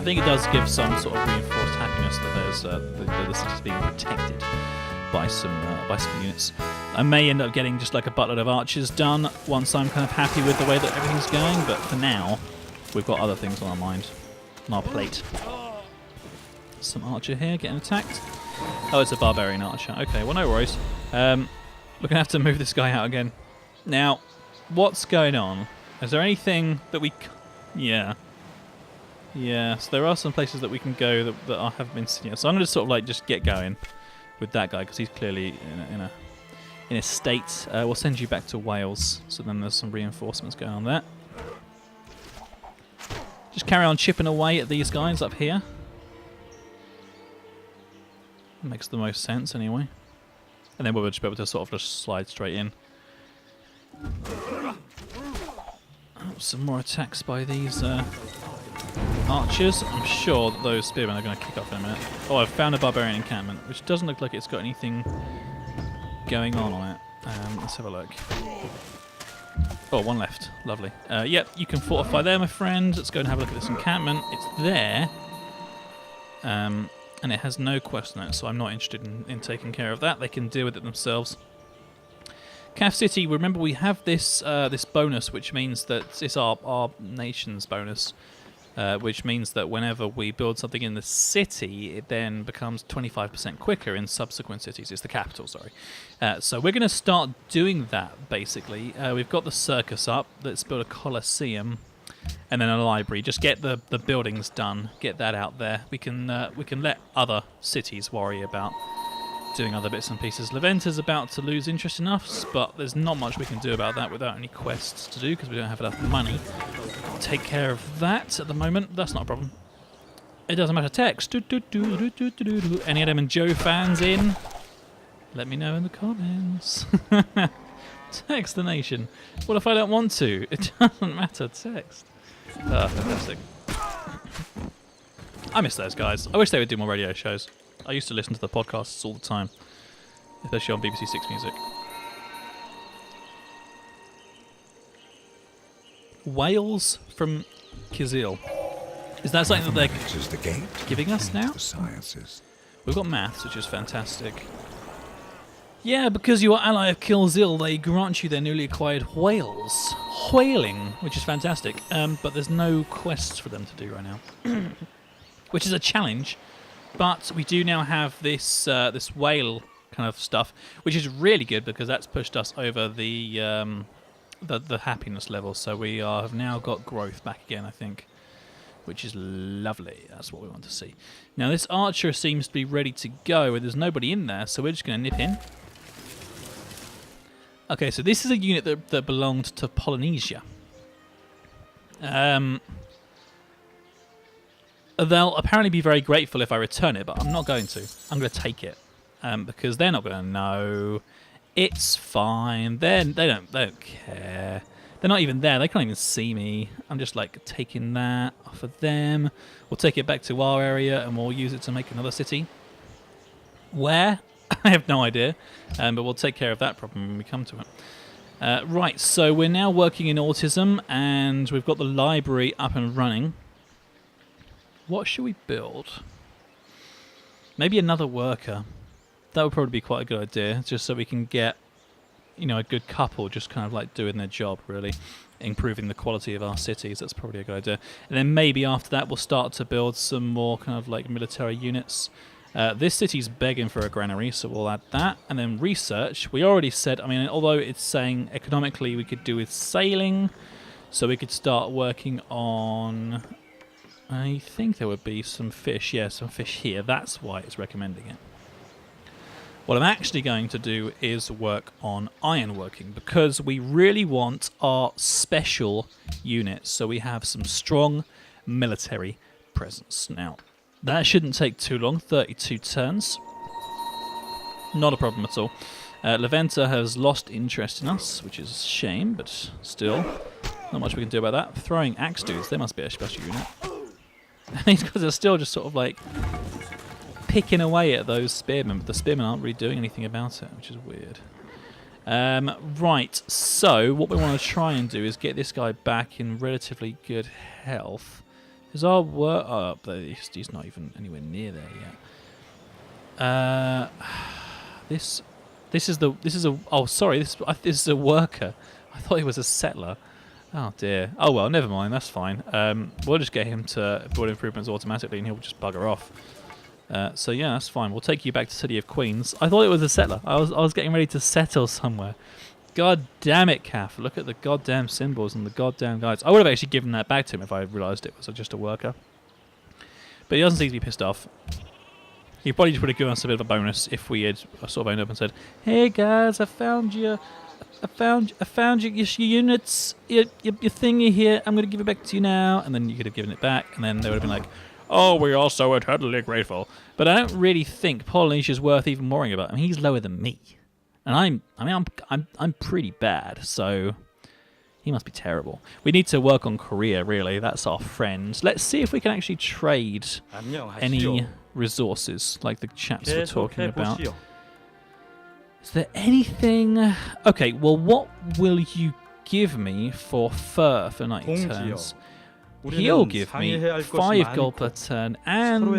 think it does give some sort of reinforced happiness that there's the city's being protected by some units. I may end up getting just like a buttload of archers done once I'm kind of happy with the way that everything's going, but for now, we've got other things on our mind, on our plate. Some archer here getting attacked. Oh, it's a barbarian archer. Okay, well, no worries. We're going to have to move this guy out again. Now, what's going on? Is there anything that we... Yeah. Yeah, so there are some places that we can go that I haven't been seeing yet. So I'm going to sort of like just get going with that guy because he's clearly in a state. We'll send you back to Wales. So then there's some reinforcements going on there. Just carry on chipping away at these guys up here. Makes the most sense anyway. And then we'll just be able to sort of just slide straight in. Oh, some more attacks by these archers. I'm sure that those spearmen are going to kick off in a minute. Oh, I've found a barbarian encampment, which doesn't look like it's got anything going on it. Let's have a look. Oh, one left. Lovely. Yep, you can fortify there, my friend. Let's go and have a look at this encampment. It's there. And it has no quest on it, so I'm not interested in taking care of that. They can deal with it themselves. Caff City, remember we have this this bonus, which means that it's our nation's bonus, which means that whenever we build something in the city, it then becomes 25% quicker in subsequent cities. It's the capital, sorry. So we're going to start doing that, basically. We've got the circus up. Let's build a coliseum. And then a library. Just get the buildings done. Get that out there. We can let other cities worry about doing other bits and pieces. Leventa's about to lose interest in us, but there's not much we can do about that without any quests to do because we don't have enough money to take care of that at the moment. That's not a problem. It doesn't matter. Text. Any Adam and Joe fans in? Let me know in the comments. Text the nation. What if I don't want to? It doesn't matter. Text. Fantastic. I miss those guys. I wish they would do more radio shows. I used to listen to the podcasts all the time, especially on BBC Six Music. Wales from Kizil. Is that something that they're giving us now? We've got maths, which is fantastic. Yeah, because you are ally of Kizil, they grant you their newly acquired whales. Whaling, which is fantastic. But there's no quests for them to do right now, which is a challenge. But we do now have this this whale kind of stuff, which is really good because that's pushed us over the happiness level. So we have now got growth back again, I think, which is lovely. That's what we want to see. Now this archer seems to be ready to go, and there's nobody in there, so we're just going to nip in. Okay, so this is a unit that belonged to Polynesia. They'll apparently be very grateful if I return it, but I'm not going to. I'm going to take it because they're not going to know. It's fine. They don't care. They're not even there. They can't even see me. I'm just like taking that off of them. We'll take it back to our area and we'll use it to make another city. Where? I have no idea, but we'll take care of that problem when we come to it. Right, so we're now working in autism, and we've got the library up and running. What should we build? Maybe another worker. That would probably be quite a good idea, just so we can get, a good couple just kind of like doing their job, really, improving the quality of our cities. That's probably a good idea. And then maybe after that we'll start to build some more kind of like military units. This city's begging for a granary, so we'll add that. And then research. We already said, although it's saying economically we could do with sailing, so we could start working on... I think there would be some fish. Yeah, some fish here. That's why it's recommending it. What I'm actually going to do is work on ironworking, because we really want our special units, so we have some strong military presence. Now, that shouldn't take too long, 32 turns. Not a problem at all. Leventa has lost interest in us, which is a shame, but still, not much we can do about that. Throwing axe dudes, they must be a special unit. And these guys are still just sort of like picking away at those spearmen, but the spearmen aren't really doing anything about it, which is weird. Right, so what we want to try and do is get this guy back in relatively good health. Is our work... Oh, he's not even anywhere near there yet. This is a... Oh, sorry. This is a worker. I thought he was a settler. Oh, dear. Oh, well, never mind. That's fine. We'll just get him to build improvements automatically and he'll just bugger off. So, yeah, that's fine. We'll take you back to City of Queens. I thought it was a settler. I was getting ready to settle somewhere. God damn it, Caff. Look at the goddamn symbols and the goddamn guides. I would have actually given that back to him if I realised it was just a worker. But he doesn't seem to be pissed off. He probably just would have given us a bit of a bonus if we had sort of owned up and said, "Hey guys, I found your units, your thingy here. I'm going to give it back to you now." And then you could have given it back, and then they would have been like, "Oh, we are so eternally grateful." But I don't really think Polynesia's worth even worrying about. I mean, he's lower than me. And I'm pretty bad, so he must be terrible. We need to work on Korea, really. That's our friend. Let's see if we can actually trade any resources, like the chaps were talking about. Is there anything... Okay, well, what will you give me for fur for 90 turns? He'll give me 5 gold per turn and...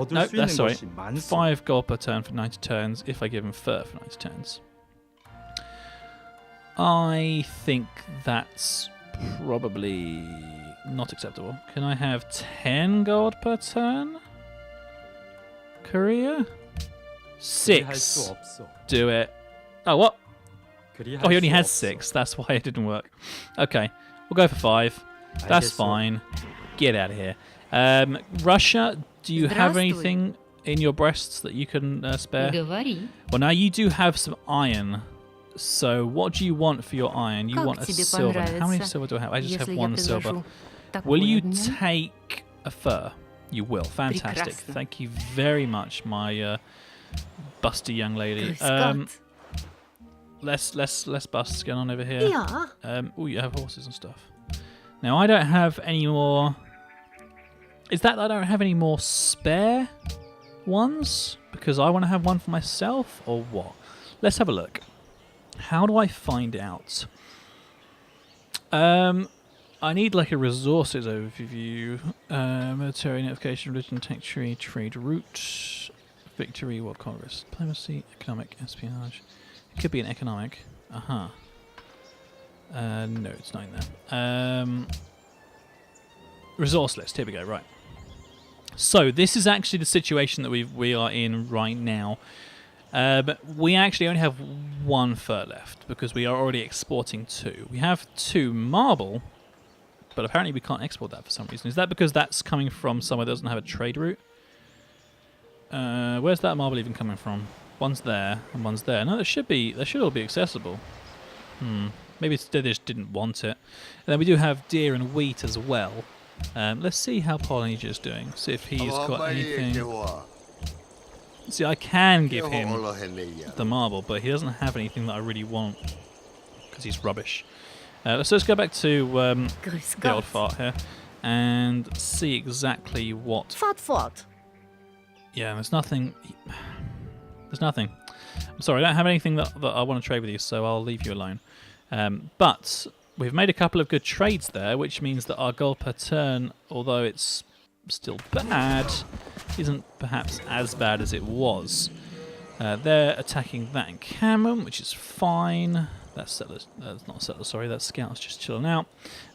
No, that's sorry. 5 gold per turn for 90 turns if I give him fur for 90 turns. I think that's probably not acceptable. Can I have 10 gold per turn? Korea? 6. Do it. Oh, what? Oh, he only has 6. That's why it didn't work. Okay, we'll go for 5. That's fine. Get out of here. Russia, do you have anything in your breasts that you can spare? Well, now you do have some iron. So what do you want for your iron? You want a silver. How many silver do I have? I just have 1 silver. Will you take a fur? You will. Fantastic. Thank you very much, my busty young lady. Less busts going on over here. Oh, you have horses and stuff. Now, I don't have any more... Is that I don't have any more spare ones? Because I want to have one for myself, or what? Let's have a look. How do I find out? I need like a resources overview. Military notification, religion, tech tree, trade route, victory, what Congress? Diplomacy, economic, espionage. It could be an economic. No, it's not in there. Resource list. Here we go. Right. So this is actually the situation that we are in right now. We actually only have 1 fur left because we are already exporting 2. We have 2 marble, but apparently we can't export that for some reason. Is that because that's coming from somewhere that doesn't have a trade route? Where's that marble even coming from? One's there and one's there. No, they should all be accessible. Maybe they just didn't want it. And then we do have deer and wheat as well. Let's see how Polynesia's doing. See if he's got anything. See, I can give him the marble, but he doesn't have anything that I really want because he's rubbish. Let's just go back to the old fart here and see exactly what... Fart. Yeah, there's nothing... There's nothing. I'm sorry, I don't have anything that I want to trade with you, so I'll leave you alone. But we've made a couple of good trades there, which means that our gold per turn, although it's still bad, isn't perhaps as bad as it was. They're attacking that encampment, which is fine. That's settlers. That's not settlers, sorry. That's scouts just chilling out.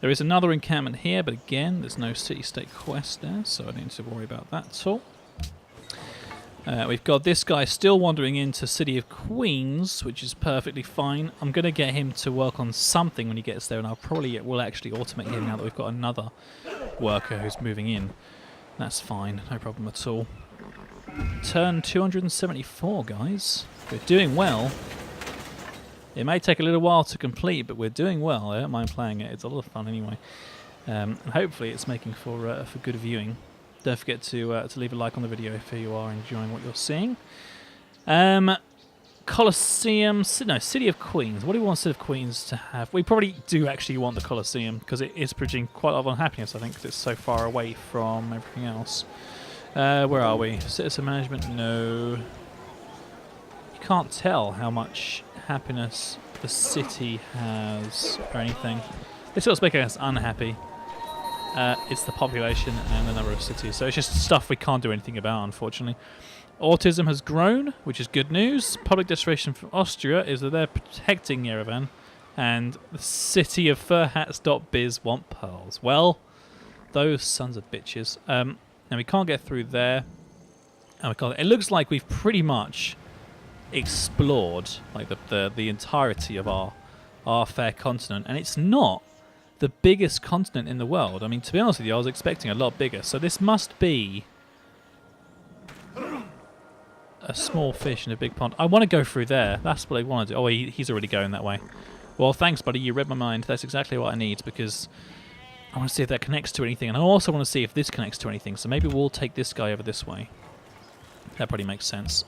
There is another encampment here, but again, there's no city-state quest there, so I don't need to worry about that at all. We've got this guy still wandering into City of Queens, which is perfectly fine. I'm going to get him to work on something when he gets there, and will actually automate him now that we've got another worker who's moving in. That's fine, no problem at all. Turn 274, guys. We're doing well. It may take a little while to complete, but we're doing well. I don't mind playing it. It's a lot of fun anyway. And hopefully it's making for good viewing. Don't forget to leave a like on the video if you are enjoying what you're seeing. Colosseum, no, City of Queens. What do we want City of Queens to have? We probably do actually want the Colosseum because it is producing quite a lot of unhappiness, I think, because it's so far away from everything else. Where are we? Citizen management? No. You can't tell how much happiness the city has or anything. This sort of making us unhappy. it's the population and the number of cities. So it's just stuff we can't do anything about, unfortunately. Autism has grown, which is good news. Public declaration from Austria is that they're protecting Yerevan, and the city of furhats.biz want pearls. Well, those sons of bitches. And we can't get through there. And we can't. It looks like we've pretty much explored like the entirety of our fair continent, and it's not the biggest continent in the world. I mean, to be honest with you, I was expecting a lot bigger. So this must be a small fish in a big pond. I want to go through there. That's what I want to do. Oh, he's already going that way. Well, thanks, buddy. You read my mind. That's exactly what I need, because I want to see if that connects to anything, and I also want to see if this connects to anything. So maybe we'll take this guy over this way. That probably makes sense.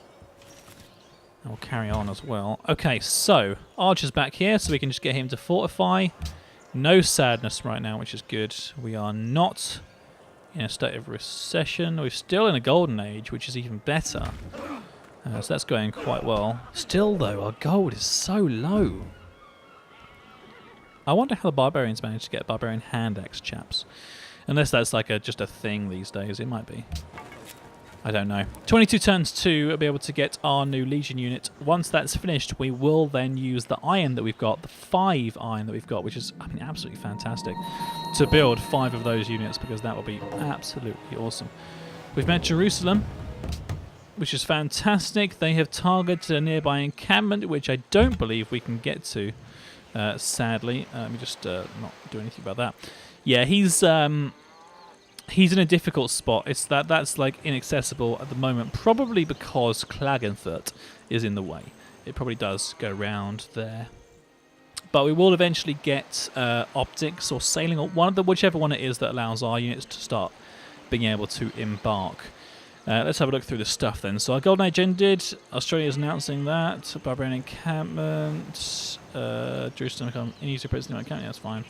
And we'll carry on as well. Okay, so Archer's back here, so we can just get him to fortify. No sadness right now, which is good. We are not in a state of recession. We're still in a golden age, which is even better. So that's going quite well. Still, though, our gold is so low. I wonder how the barbarians managed to get barbarian hand axe, chaps. Unless that's like just a thing these days. It might be. I don't know. 22 turns to be able to get our new Legion unit. Once that's finished, we will then use the iron that we've got, the 5 iron that we've got, which is, I mean, absolutely fantastic, to build 5 of those units, because that will be absolutely awesome. We've met Jerusalem, which is fantastic. They have targeted a nearby encampment, which I don't believe we can get to, sadly. Let me just not do anything about that. Yeah, he's in a difficult spot. It's that's like inaccessible at the moment, probably because Klagenfurt is in the way. It probably does go round there. But we will eventually get optics or sailing, or whichever one it is that allows our units to start being able to embark. Let's have a look through the stuff then. So our Golden Age ended. Australia's announcing that. Barbarian encampment. Jerusalem, in use of President encampment. Yeah, that's fine.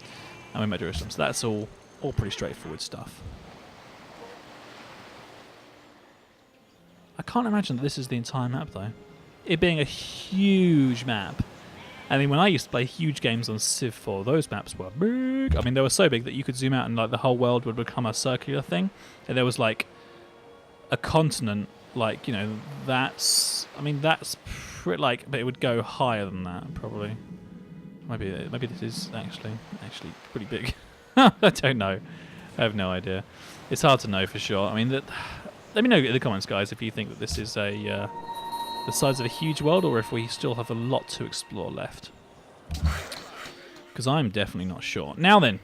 And we met Jerusalem. So that's all pretty straightforward stuff. I can't imagine that this is the entire map, though. It being a huge map. I mean, when I used to play huge games on Civ 4, those maps were big. I mean, they were so big that you could zoom out and like the whole world would become a circular thing. And there was like a continent, like, you know, that's... I mean, that's pretty, like... But it would go higher than that, probably. Maybe this is actually pretty big. I don't know. I have no idea. It's hard to know for sure. I mean, let me know in the comments, guys, if you think that this is the size of a huge world, or if we still have a lot to explore left. Because I'm definitely not sure. Now then,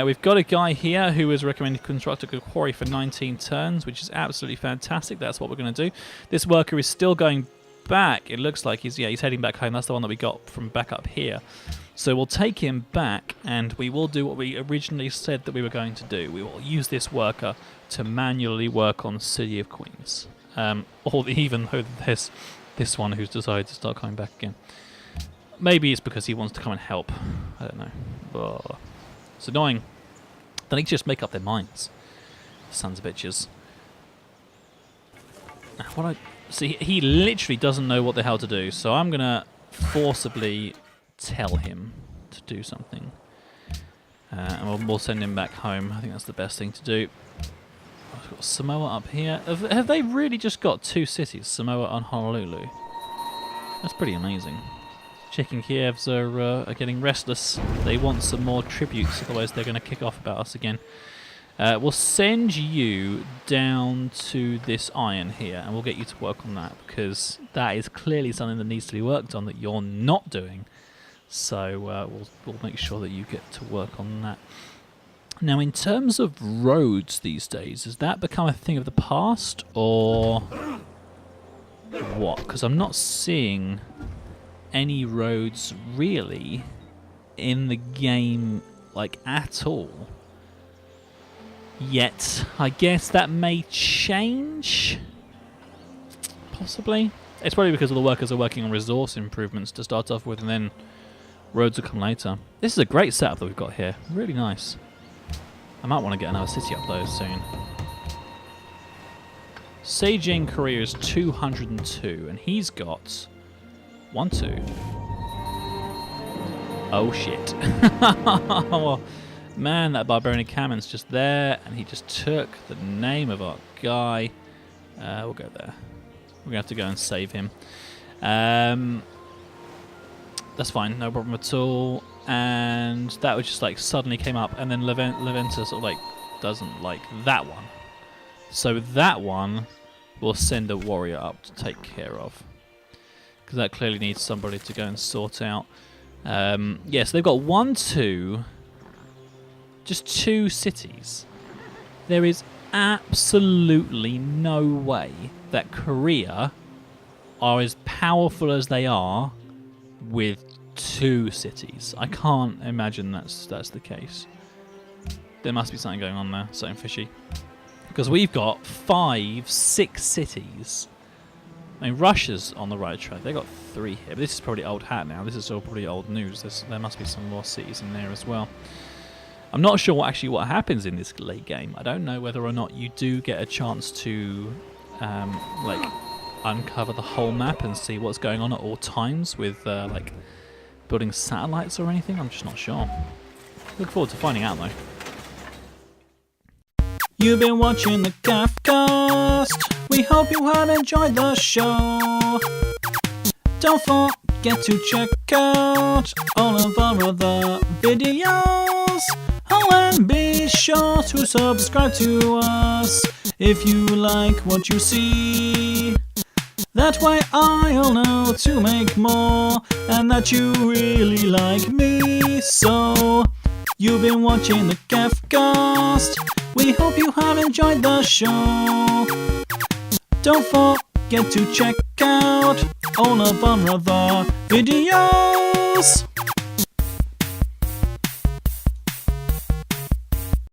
we've got a guy here who is recommended to construct a quarry for 19 turns, which is absolutely fantastic. That's what we're going to do. This worker is still going back. It looks like he's heading back home. That's the one that we got from back up here. So we'll take him back, and we will do what we originally said that we were going to do. We will use this worker to manually work on City of Queens. Or even though there's this one who's decided to start coming back again. Maybe it's because he wants to come and help. I don't know. Ugh. It's annoying. They need to just make up their minds. Sons of bitches. See, he literally doesn't know what the hell to do, so I'm going to forcibly tell him to do something. And we'll send him back home. I think that's the best thing to do. I've got Samoa up here. Have they really just got 2 cities, Samoa and Honolulu? That's pretty amazing. Chicken Kievs are getting restless. They want some more tributes, otherwise they're going to kick off about us again. We'll send you down to this iron here, and we'll get you to work on that, because that is clearly something that needs to be worked on that you're not doing. So we'll make sure that you get to work on that. Now, in terms of roads these days, has that become a thing of the past, or what? Because I'm not seeing any roads really in the game, like, at all. Yet, I guess that may change, possibly. It's probably because all the workers are working on resource improvements to start off with, and then roads will come later. This is a great setup that we've got here. Really nice. I might want to get another city up though soon. Saging Korea is 202, and he's got 1, 2. Oh shit. Man, that Barbarian Cannon's just there, and he just took the name of our guy. We'll go there. We're going to have to go and save him. That's fine, no problem at all. And that was just like suddenly came up, and then Leventa sort of like doesn't like that one. So that one will send a warrior up to take care of. Because that clearly needs somebody to go and sort out. Yeah, so they've got 1, 2... just 2 cities. There is absolutely no way that Korea are as powerful as they are with 2 cities. I can't imagine that's the case. There must be something going on there, something fishy. Because we've got 5, 6 cities. I mean, Russia's on the right track. They've got 3 here. But this is probably old hat now. This is all probably old news. There must be some more cities in there as well. I'm not sure what happens in this late game. I don't know whether or not you do get a chance to like uncover the whole map and see what's going on at all times with like building satellites or anything. I'm just not sure. Look forward to finding out though. You've been watching the CaffCast. We hope you have enjoyed the show. Don't forget to check out all of our other videos. Oh, and be sure to subscribe to us if you like what you see. That way I'll know to make more and that you really like me. So, you've been watching the CaffCast. We hope you have enjoyed the show. Don't forget to check out all of our other videos.